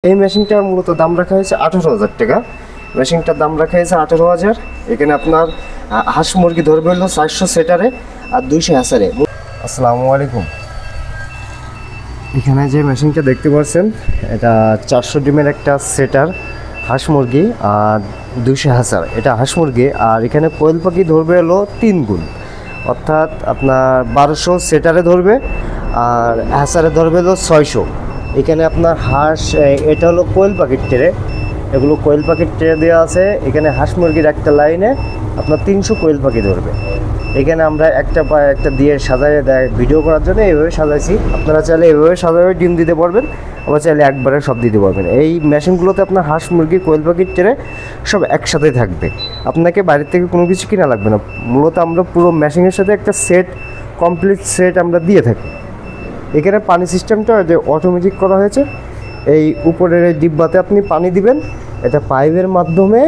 এই মেশিনটার মূলত দাম রাখা হয়েছে 18,000 টাকা। মেশিনটার দাম রাখা হয়েছে 18,000। এখানে আপনার হাঁস মুরগি ধরবে হলো 400 সেটারে আর 200 হ্যাসারে। আসসালামু আলাইকুম। এখানে যে মেশিনটা দেখতে পাচ্ছেন এটা 400 ডিমের একটা সেটার হাঁস মুরগি আর 200 হ্যাসার। এটা হাঁস মুরগি আর এখানে কোয়েল পাখি ধরবে হলো 3 গুণ, অর্থাৎ আপনার 1200 সেটারে ধরবে আর হ্যাসারে ধরবে হলো 600। এখানে আপনার হাঁস, এটা হলো কোয়েল পাখির ট্রে, এগুলো কোয়েল পাখির ট্রে দেওয়া আছে। এখানে হাঁস মুরগির একটা লাইনে আপনার 300 কোয়েল পাখি ধরবে। এখানে আমরা একটা দিয়ে সাজায় দেয় ভিডিও করার জন্য এইভাবে সাজাইছি। আপনারা চাইলে এইভাবে সাজাবে ডিম দিতে পারবেন, আবার চাইলে একবারে সব দিতে পারবেন। এই মেশিনগুলোতে আপনার হাঁস মুরগি কোয়েল পাখির ট্রে সব একসাথে থাকবে, আপনাকে বাইরের থেকে কোনো কিছু কিনা লাগবে না। মূলত আমরা পুরো মেশিনের সাথে একটা সেট, কমপ্লিট সেট আমরা দিয়ে থাকি। এখানে পানি সিস্টেমটা যে অটোমেটিক করা হয়েছে, এই উপরের এই ডিব্বাতে আপনি পানি দিবেন, এটা পাইপের মাধ্যমে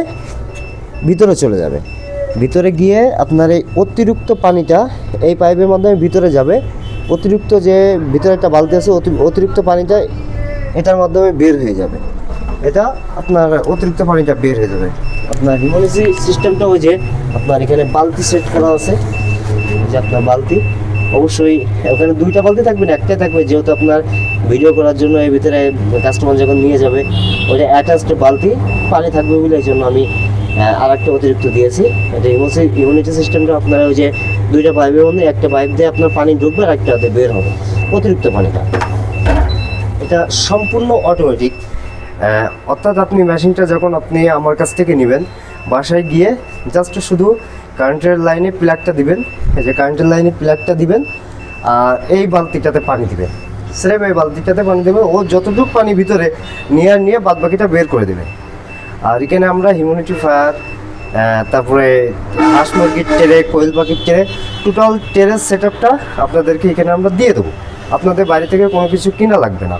ভিতরে চলে যাবে। ভিতরে গিয়ে আপনার এই অতিরিক্ত পানিটা এই পাইপের মাধ্যমে ভিতরে যাবে। অতিরিক্ত যে ভিতরে একটা বালতি আছে, অতিরিক্ত পানিটা এটার মাধ্যমে বের হয়ে যাবে। এটা আপনার অতিরিক্ত পানিটা বের হয়ে যাবে। আপনার হিউম্যানিটি সিস্টেমটা ওই যে আপনার এখানে বালতি সেট করা আছে, যে আপনার বালতি অবশ্যই ওখানে 2টা বালতি থাকবে না, একটাই থাকবে, যেহেতু আপনার ভিডিও করার জন্য এর ভিতরে কাস্টমার যখন নিয়ে যাবে ওইটা অ্যাটাচড বালতি পানি থাকবে বলে এই জন্য আমি আর একটা অতিরিক্ত দিয়েছি। এটা ইমিউনিটি সিস্টেমটা আপনার ওই যে 2টা পাইপের মধ্যে একটা পাইপ দিয়ে আপনার পানি ঢুকবে আর একটাতে বের হবে অতিরিক্ত পানিটা। এটা সম্পূর্ণ অটোমেটিক, অর্থাৎ আপনি মেশিনটা যখন আপনি আমার কাছ থেকে নেবেন, বাসায় গিয়ে জাস্ট শুধু কারেন্টের লাইনে প্লাগটা দিবেন, এই যে কারেন্টের লাইনে প্লাগটা দিবেন আর এই বালতিটাতে পানি দিবেন, সেম এই বালতিটাতে পানি দেবেন। ও যতটুকু পানি ভিতরে নিয়ে বাদ বাকিটা বের করে দেবেন। আর এখানে আমরা হিউম্যানিফায়ার, তারপরে হাঁস মুরগির ট্রে, কোয়েল পাখির ট্রে, টোটাল ট্রের সেট আপটা আপনাদেরকে এখানে আমরা দিয়ে দেবো। আপনাদের বাড়ি থেকে কোনো কিছু কিনা লাগবে না।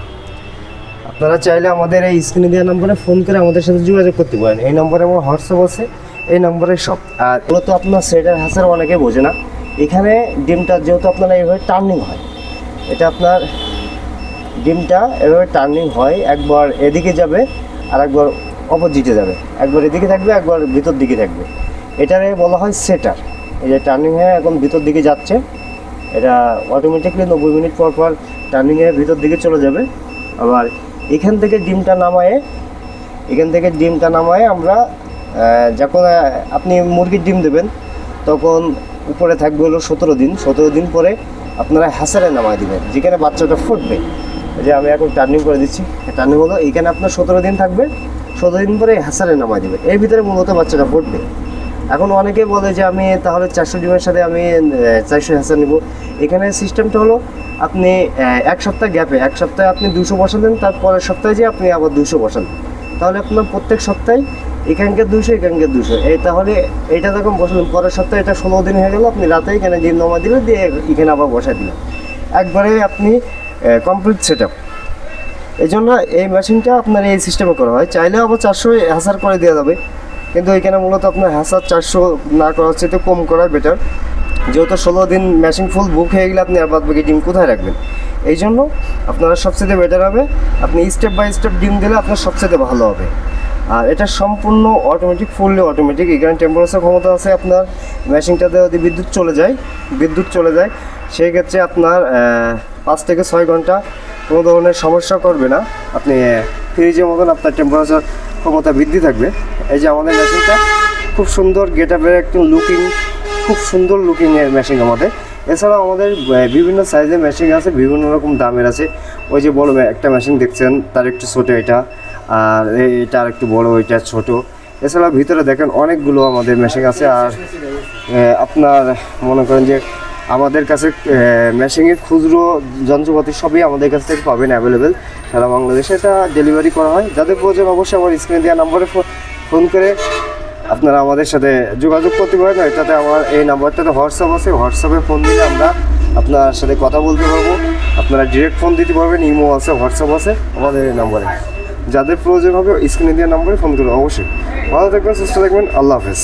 আপনারা চাইলে আমাদের এই স্ক্রিনে দেওয়া নম্বরে ফোন করে আমাদের সাথে যোগাযোগ করতে পারেন। এই নম্বরে আমার হোয়াটসঅ্যাপ আছে, এই নম্বরে সব। আর এগুলো তো আপনার সেটার হ্যাসার অনেকে বোঝে না। এখানে ডিমটা যেহেতু আপনারা এইভাবে টার্নিং হয়, এটা আপনার ডিমটা এভাবে টার্নিং হয়, একবার এদিকে যাবে আর একবার অপোজিটে যাবে, একবার এদিকে থাকবে একবার ভিতর দিকে থাকবে। এটারে বলা হয় সেটার। এই যে টার্নিং হয়ে এখন ভিতর দিকে যাচ্ছে, এটা অটোমেটিকলি 90 মিনিট পর পর টার্নিং হয়ে ভিতর দিকে চলে যাবে। আবার এখান থেকে ডিমটা নামায়ে আমরা যখন আপনি মুরগির ডিম দেবেন তখন উপরে থাকবে হলো 17 দিন পরে আপনারা হ্যাসারে নামায় দেবেন, যেখানে বাচ্চাটা ফুটবে। যে আমি এখন টার্নিং করে দিচ্ছি, টার্নিং হলো এইখানে আপনার 17 দিন থাকবে, 17 দিন পরে হ্যাসারে নামায় দেবেন। এর ভিতরে মূলত বাচ্চাটা ফুটবে। এখন অনেকে বলে যে আমি তাহলে 400 ডিমের সাথে আমি 400 হ্যাসার নেব। এখানে সিস্টেমটা হলো আপনি এক সপ্তাহ গ্যাপে, এক সপ্তাহে আপনি 200 বসালেন, তারপরের সপ্তাহে যে আপনি আবার 200 বসালেন, তাহলে আপনার প্রত্যেক সপ্তাহে এখানকার 200 এখানকার 200, এই তাহলে এইটা যখন বসালেন পরের সপ্তাহে এটা 16 দিন হয়ে গেল, আপনি রাতে এখানে ডিম নামা দিলে দিয়ে এখানে আবার বসাই দিলেন, একবারে আপনি কমপ্লিট সেট আপ। এই জন্য এই মেশিনটা আপনার এই সিস্টেমে করা হয়। চাইলে আবার 400 হ্যাসার করে দেওয়া যাবে, কিন্তু এখানে মূলত আপনার হ্যাসার 400 না করার চেয়ে কম করাই বেটার, যেহেতু 16 দিন মেশিন ফুল বুক হয়ে গেলে আপনি আর বাদ বাকি ডিম কোথায় রাখবেন। এই জন্য আপনারা সবচেয়ে বেটার হবে আপনি স্টেপ বাই স্টেপ ডিম দিলে আপনার সবচেয়ে ভালো হবে। আর এটা সম্পূর্ণ অটোমেটিক, ফুললি অটোমেটিক। এখানে টেম্পারেচার ক্ষমতা আছে আপনার। মেশিনটাতে যদি বিদ্যুৎ চলে যায় সেই ক্ষেত্রে আপনার 5 থেকে 6 ঘন্টা কোনো ধরনের সমস্যা করবে না। আপনি ফ্রিজের মতন আপনার টেম্পারেচার ক্ষমতা বৃদ্ধি থাকবে। এই যে আমাদের মেশিনটা খুব সুন্দর গেট আপের একটু লুকিং, খুব সুন্দর লুকিংয়ের মেশিন আমাদের। এছাড়াও আমাদের বিভিন্ন সাইজের মেশিন আছে, বিভিন্ন রকম দামের আছে। ওই যে বড় একটা মেশিন দেখছেন তার একটু ছোটো এটা, আর এটা আর একটু বড়, ওইটা ছোট। এছাড়াও ভিতরে দেখেন অনেকগুলো আমাদের মেশিন আছে। আর আপনার মনে করেন যে আমাদের কাছে মেশিনের খুচরো যন্ত্রপাতি সবই আমাদের কাছ থেকে পাবেন অ্যাভেলেবেল সারা বাংলাদেশে। এটা ডেলিভারি করা হয়। যাদের প্রয়োজন অবশ্যই আমার স্ক্রিনে দেওয়া নম্বরে ফোন করে আপনারা আমাদের সাথে যোগাযোগ করতে পারেন। এটাতে আমার এই নাম্বারটাতে হোয়াটসঅ্যাপ আছে, হোয়াটসঅ্যাপে ফোন দিলে আমরা আপনার সাথে কথা বলতে পারবো। আপনারা ডিরেক্ট ফোন দিতে পারবেন, ইমো আছে, হোয়াটসঅ্যাপ আছে আমাদের এই নাম্বারে। যাদের প্রয়োজন হবে স্ক্রিনে দেওয়া নম্বরে ফোন করুন অবশ্যই। ভালো থাকবেন, সুস্থ থাকবেন, আল্লাহ হাফেজ।